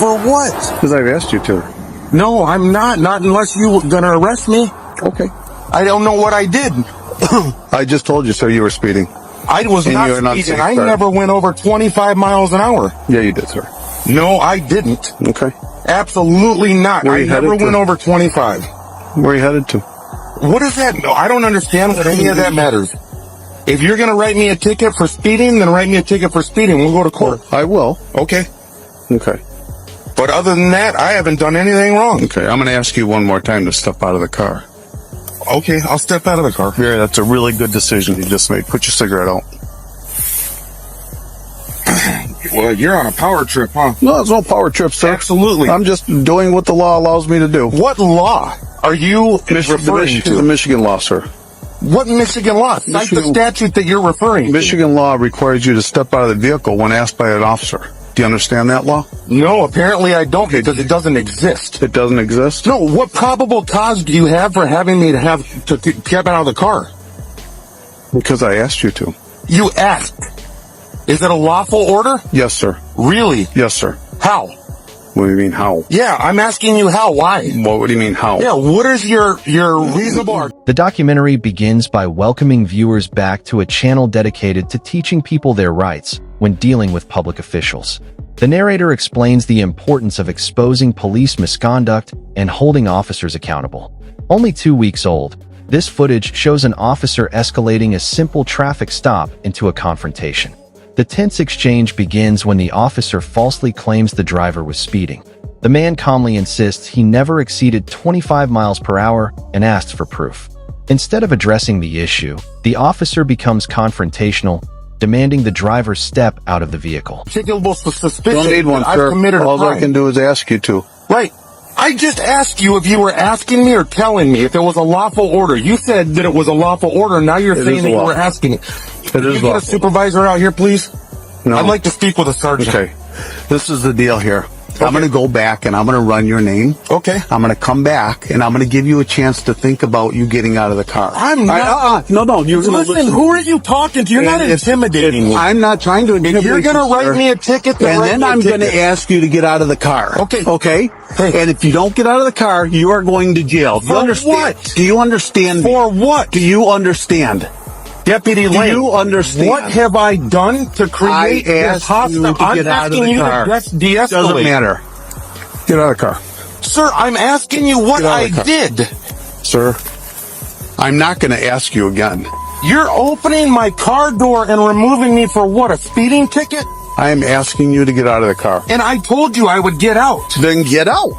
For what? Because I've asked you to. No, I'm not. Not unless you're going to arrest me. Okay. I don't know what I did. I just told you, sir, you were speeding. I was not speeding. I never went over 25 miles an hour. Yeah, you did, sir. No, I didn't. Okay. Absolutely not. I never went over 25. Where are you headed to? What is that? No, I don't understand what any of that matters. If you're going to write me a ticket for speeding, then write me a ticket for speeding. We'll go to court. I will. Okay. Okay. But other than that, I haven't done anything wrong. Okay, I'm going to ask you one more time to step out of the car. Okay, I'll step out of the car. Yeah, that's a really good decision you just made. Put your cigarette out. Well, you're on a power trip, huh? No, it's no power trip, sir. Absolutely. I'm just doing what the law allows me to do. What law are you referring to? The Michigan law, sir. What Michigan law? Cite the statute that you're referring to. Michigan law requires you to step out of the vehicle when asked by an officer. Do you understand that law? No, apparently I don't, because it doesn't exist. It doesn't exist? No, what probable cause do you have for having me to get out of the car? Because I asked you to. You asked. Is it a lawful order? Yes, sir. Really? Yes, sir. How? What do you mean, how? Yeah, I'm asking you how. Why? What do you mean, how? Yeah, what is your reasonable argument? The documentary begins by welcoming viewers back to a channel dedicated to teaching people their rights when dealing with public officials. The narrator explains the importance of exposing police misconduct and holding officers accountable. Only 2 weeks old, this footage shows an officer escalating a simple traffic stop into a confrontation. The tense exchange begins when the officer falsely claims the driver was speeding. The man calmly insists he never exceeded 25 miles per hour and asks for proof. Instead of addressing the issue, the officer becomes confrontational, demanding the driver step out of the vehicle. Suspicion. Don't need one, sir. All I can do is ask you to. Right. I just asked you if you were asking me or telling me if it was a lawful order. You said that it was a lawful order. Now you're saying that you were asking it. Can you get a supervisor out here, please? No. I'd like to speak with a sergeant. Okay. This is the deal here. Okay. I'm going to go back and I'm going to run your name. Okay. I'm going to come back and I'm going to give you a chance to think about you getting out of the car. I'm not. No. You're listen, who are you talking to? You're not intimidating me. I'm not trying to intimidate you. You're going to write me a ticket. And then I'm going to ask you to get out of the car. Okay. Okay? Hey. And if you don't get out of the car, you are going to jail. For what? Do you understand? For what? Do you understand? Deputy Lane, do you understand? What have I done to create this hostile? I'm get out of the car. De-escalate. Doesn't matter. Get out of the car. Sir, I'm asking you what I did. Sir, I'm not going to ask you again. You're opening my car door and removing me for what, a speeding ticket? I am asking you to get out of the car. And I told you I would get out. Then get out.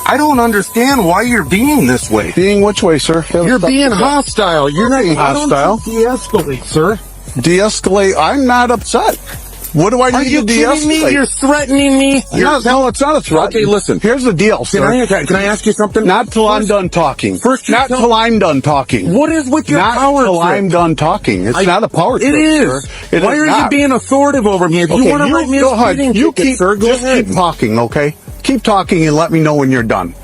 I don't understand why you're being this way. Being which way, sir? You're being hostile. You're not being hostile. De-escalate, sir. De-escalate? I'm not upset. What do I need to de-escalate? Are you kidding me? You're threatening me? No, it's not a threat. Okay, listen. Here's the deal, sir. Can I ask you something? Not till I'm done talking. Not till I'm done talking. What is with your power trip? Not till I'm done talking. It's not a power trip, It is. Sir. Why are you being authoritative over me? If you want to write me a speeding ticket, sir, go ahead. Keep talking, okay? Keep talking and let me know when you're done.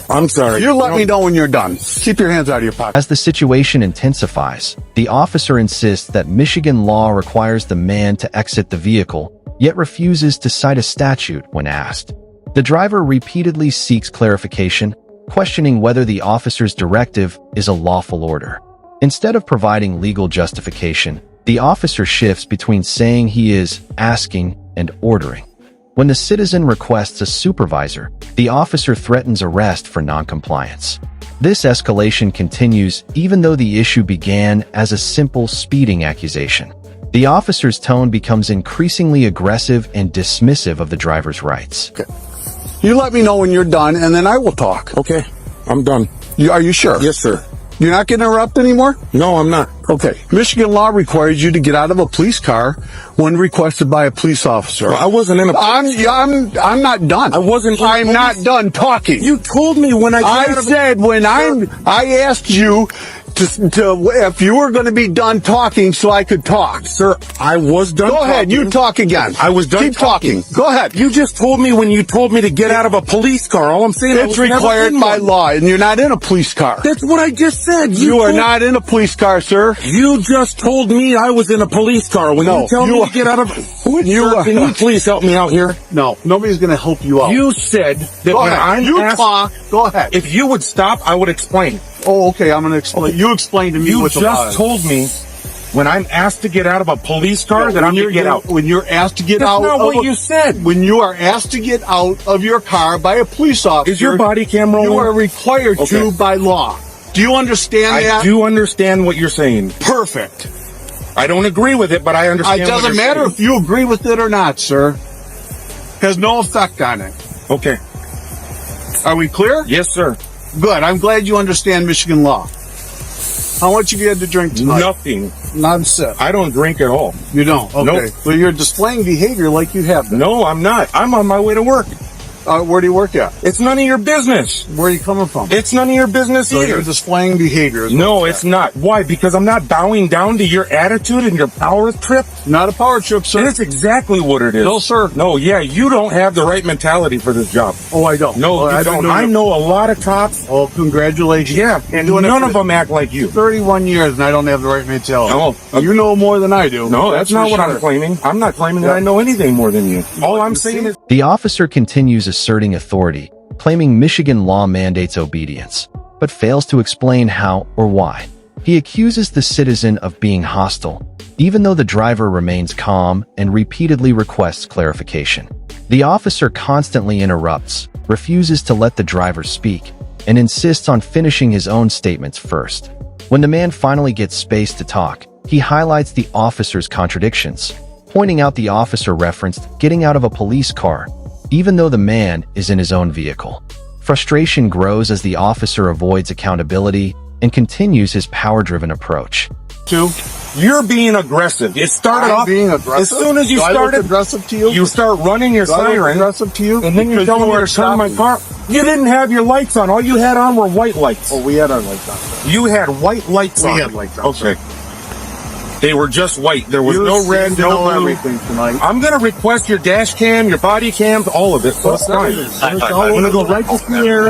I'm sorry. You let me know when you're done. Keep your hands out of your pocket. As the situation intensifies, the officer insists that Michigan law requires the man to exit the vehicle, yet refuses to cite a statute when asked. The driver repeatedly seeks clarification, questioning whether the officer's directive is a lawful order. Instead of providing legal justification, the officer shifts between saying he is asking and ordering. When the citizen requests a supervisor, the officer threatens arrest for noncompliance. This escalation continues even though the issue began as a simple speeding accusation. The officer's tone becomes increasingly aggressive and dismissive of the driver's rights. Okay. You let me know when you're done, and then I will talk. Okay, I'm done. Are you sure? Yes, sir. You're not getting interrupted anymore? No, I'm not. Okay. Michigan law requires you to get out of a police car when requested by a police officer. Well, I wasn't in a... I'm not done. I wasn't... I'm not done talking. You told me when I said when I asked you to if you were going to be done talking so I could talk. Sir, I was done talking. Go ahead, you talk again. I was done talking. Go ahead. You just told me when you told me to get out of a police car. All I'm saying it's required by law, and you're not in a police car. That's what I just said. You are not in a police car, sir. You just told me I was in a police car. When you tell me to get out of... Sir, can you please help me out here? No, nobody's going to help you out. You said that Go when ahead. I'm You asked, talk. Go ahead. if you would stop, I would explain. Oh, okay. I'm going to explain. You explain to me You what the law just is. told me when I'm asked to get out of a police car that I'm going to get out. When you're asked to get That's out not of what you said. When you are asked to get out of your car by a police officer, Is your body cam rolling? you are required to by law. Do you understand that? I do understand what you're saying. Perfect. I don't agree with it, but I understand. It doesn't matter if you agree with it or not, sir. Has no effect on it. Okay. Are we clear? Yes, sir. Good. I'm glad you understand Michigan law. How much you had to drink tonight? Nothing. Nonsense. I don't drink at all. You don't? Okay. Nope. Well, you're displaying behavior like you have been. No, I'm not. I'm on my way to work. Where do you work at? It's none of your business. Where are you coming from? It's none of your business So either. you're displaying behavior. No, it's not. Why? Because I'm not bowing down to your attitude and your power trip? Not a power trip, sir. That's exactly what it is. No, sir. No, yeah, you don't have the right mentality for this job. Oh, I don't. No, Well, you I've been don't. doing I it- know a lot of cops. Oh, congratulations. Yeah, and Doing it none for of them act like you. 31 years and I don't have the right mentality. No. You know more than I do. No, that's not for what I'm sure. claiming. I'm not claiming that I know anything more than you. All I'm saying is The officer continues asserting authority, claiming Michigan law mandates obedience, but fails to explain how or why. He accuses the citizen of being hostile, even though the driver remains calm and repeatedly requests clarification. The officer constantly interrupts, refuses to let the driver speak, and insists on finishing his own statements first. When the man finally gets space to talk, he highlights the officer's contradictions, pointing out the officer referenced getting out of a police car, even though the man is in his own vehicle. Frustration grows as the officer avoids accountability and continues his power-driven approach. you're being aggressive. It started I'm off being aggressive. as soon as you Do I look started. aggressive to you? You start running your Do I look siren, aggressive to you? and then you're Because telling me weren't to turn my stopping. car. You didn't have your lights on. All you had on were white lights. Oh, we had our lights on. Sir. You had white lights We on. had lights on, Okay. They were just white. There was You no red, seem to no know blue. everything tonight. I'm gonna request your dash cam, your body cams, all of it. So it's fine. I'm gonna go right to the air.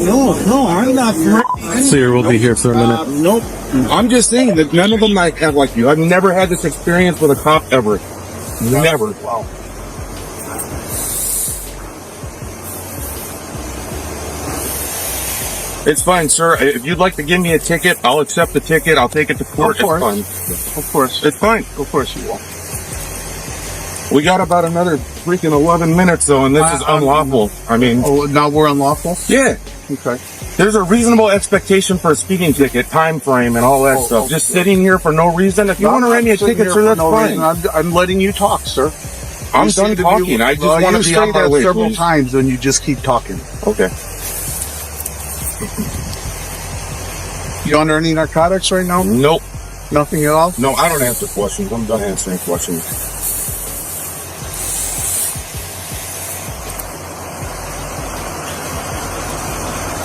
No, I'm not. Sir, we'll be here for a minute. Nope. I'm just saying that none of them might have like you. I've never had this experience with a cop ever. Never. Wow. It's fine, sir. If you'd like to give me a ticket, I'll accept the ticket. I'll take it to court. Of course. It's fine. Of course. It's fine. Of course you will. We got about another freaking 11 minutes though, and this is unlawful. I mean, Oh, now we're unlawful? yeah. Okay. There's a reasonable expectation for a speeding ticket, time frame, and all that stuff. Just sitting here for no reason. If you want to write me a ticket, sir, that's fine. I'm letting you talk, sir. I'm You seem done to be- talking. I just Well, want you to be say on my that way. several please. times, and you just keep talking. Okay. You under any narcotics right now? Nope. Nothing at all? No, I don't answer questions. I'm done answering questions.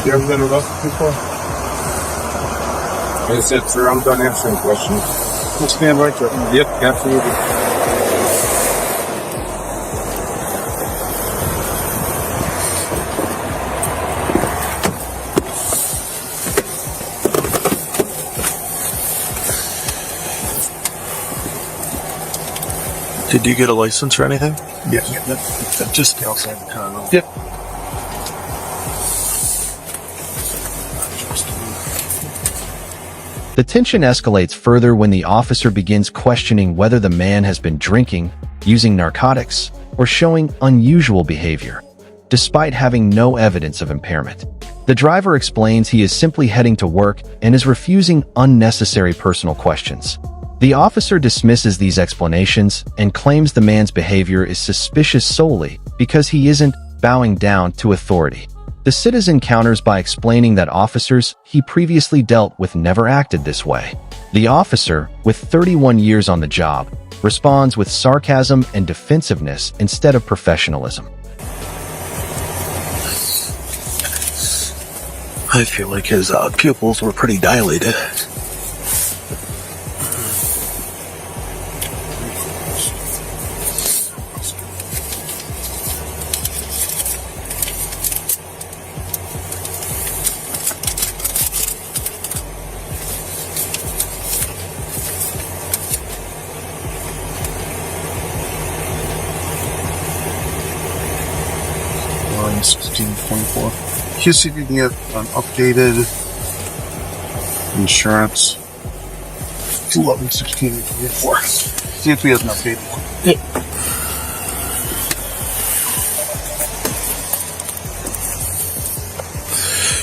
You ever been arrested before? Like I said, sir, I'm done answering questions. We'll stand right there. Yep, absolutely. Did you get a license or anything? Yeah. Just outside the car. Yep. The tension escalates further when the officer begins questioning whether the man has been drinking, using narcotics, or showing unusual behavior, despite having no evidence of impairment. The driver explains he is simply heading to work and is refusing unnecessary personal questions. The officer dismisses these explanations and claims the man's behavior is suspicious solely because he isn't bowing down to authority. The citizen counters by explaining that officers he previously dealt with never acted this way. The officer, with 31 years on the job, responds with sarcasm and defensiveness instead of professionalism. I feel like his pupils were pretty dilated. 11/16/24. Can you see if you can get an updated insurance? 11/16/24. See if we have an updated one.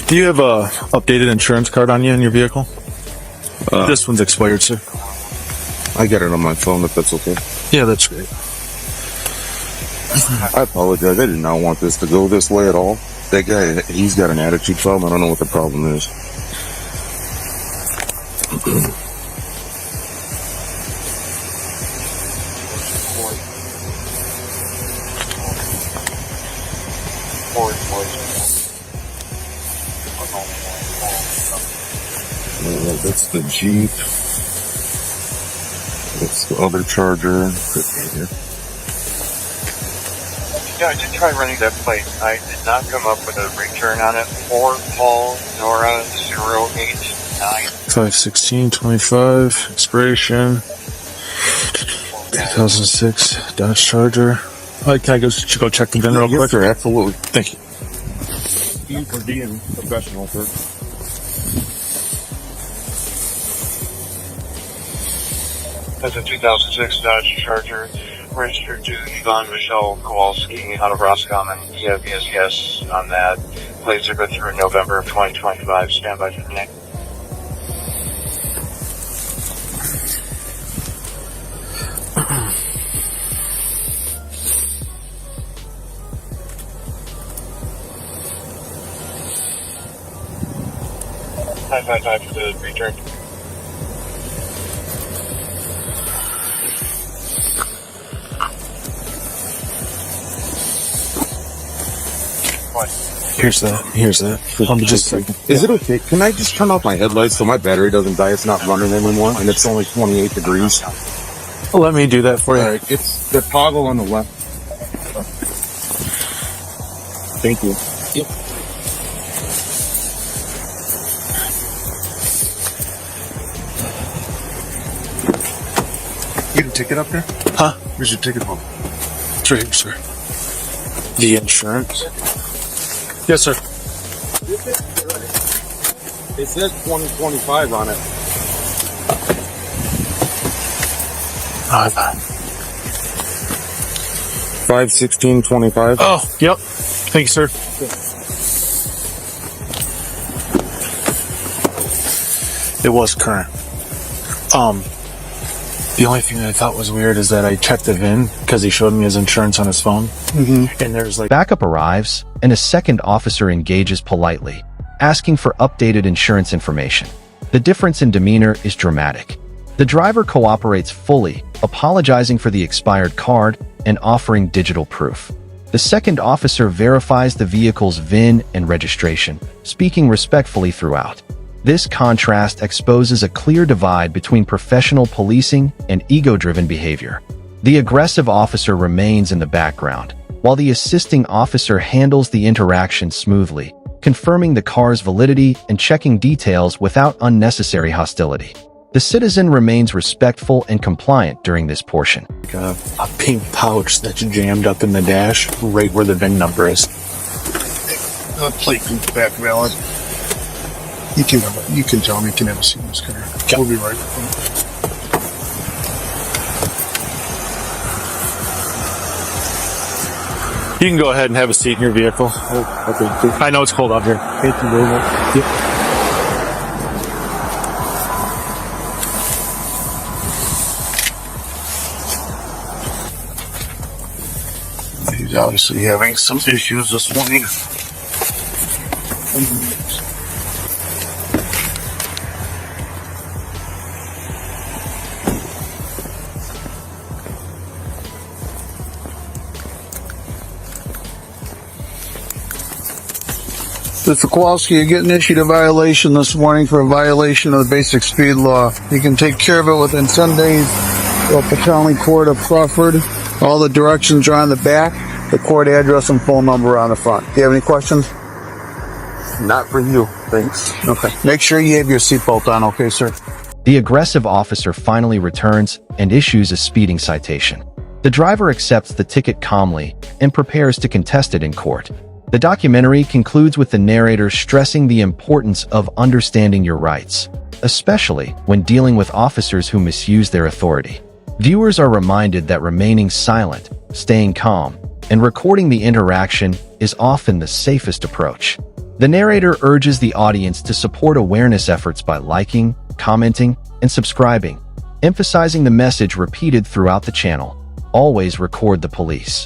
Do you have a updated insurance card on you in your vehicle? This one's expired, sir. I get it on my phone if that's okay. Yeah, that's great. I apologize. I did not want this to go this way at all. That guy, he's got an attitude problem. I don't know what the problem is. That's the Jeep. That's the other Charger. Yeah, I did try running that plate. I did not come up with a return on it. 4 Paul Nora 089. 5/16/25 expiration. 2006 Dodge Charger. Can I go check the VIN real quick? Yes, sir, absolutely. Thank you. You for being professional, sir. That's a 2006 Dodge Charger, registered to Yvonne Michelle Kowalski out of Roscommon. Yeah, yes on that. Plates are good through November of 2025. Stand by for the next. Time for the return. Here's that. Just a second. Is it okay? Can I just turn off my headlights so my battery doesn't die? It's not running anymore, and it's only 28 degrees. Let me do that for you. All right, it's the toggle on the left. Thank you. Yep. You have a ticket up there? Huh? Where's your ticket home? It's right here, sir. The insurance? Yes, sir. It says 2025 on it. 5/16/25. Oh, yep. Thank you, sir. It was current. The only thing that I thought was weird is that I checked the VIN because he showed me his insurance on his phone. And there's like... Backup arrives, and a second officer engages politely, asking for updated insurance information. The difference in demeanor is dramatic. The driver cooperates fully, apologizing for the expired card and offering digital proof. The second officer verifies the vehicle's VIN and registration, speaking respectfully throughout. This contrast exposes a clear divide between professional policing and ego-driven behavior. The aggressive officer remains in the background, while the assisting officer handles the interaction smoothly, confirming the car's validity and checking details without unnecessary hostility. The citizen remains respectful and compliant during this portion. A pink pouch that's jammed up in the dash right where the VIN number is. The plate comes back valid. You can tell me you can have a seat in this car. Okay. We'll be right with them. You can go ahead and have a seat in your vehicle. Okay. I know it's cold out here. Thank you very much. He's obviously having some issues this morning. Mr. Kowalski, you're getting issued a violation this morning for a violation of the basic speed law. You can take care of it within 10 days at the County Court of Crawford. All the directions are on the back, the court address and phone number are on the front. Do you have any questions? Not for you. Thanks. Okay. Make sure you have your seatbelt on, okay, sir? The aggressive officer finally returns and issues a speeding citation. The driver accepts the ticket calmly and prepares to contest it in court. The documentary concludes with the narrator stressing the importance of understanding your rights, especially when dealing with officers who misuse their authority. Viewers are reminded that remaining silent, staying calm, and recording the interaction is often the safest approach. The narrator urges the audience to support awareness efforts by liking, commenting, and subscribing, emphasizing the message repeated throughout the channel: always record the police.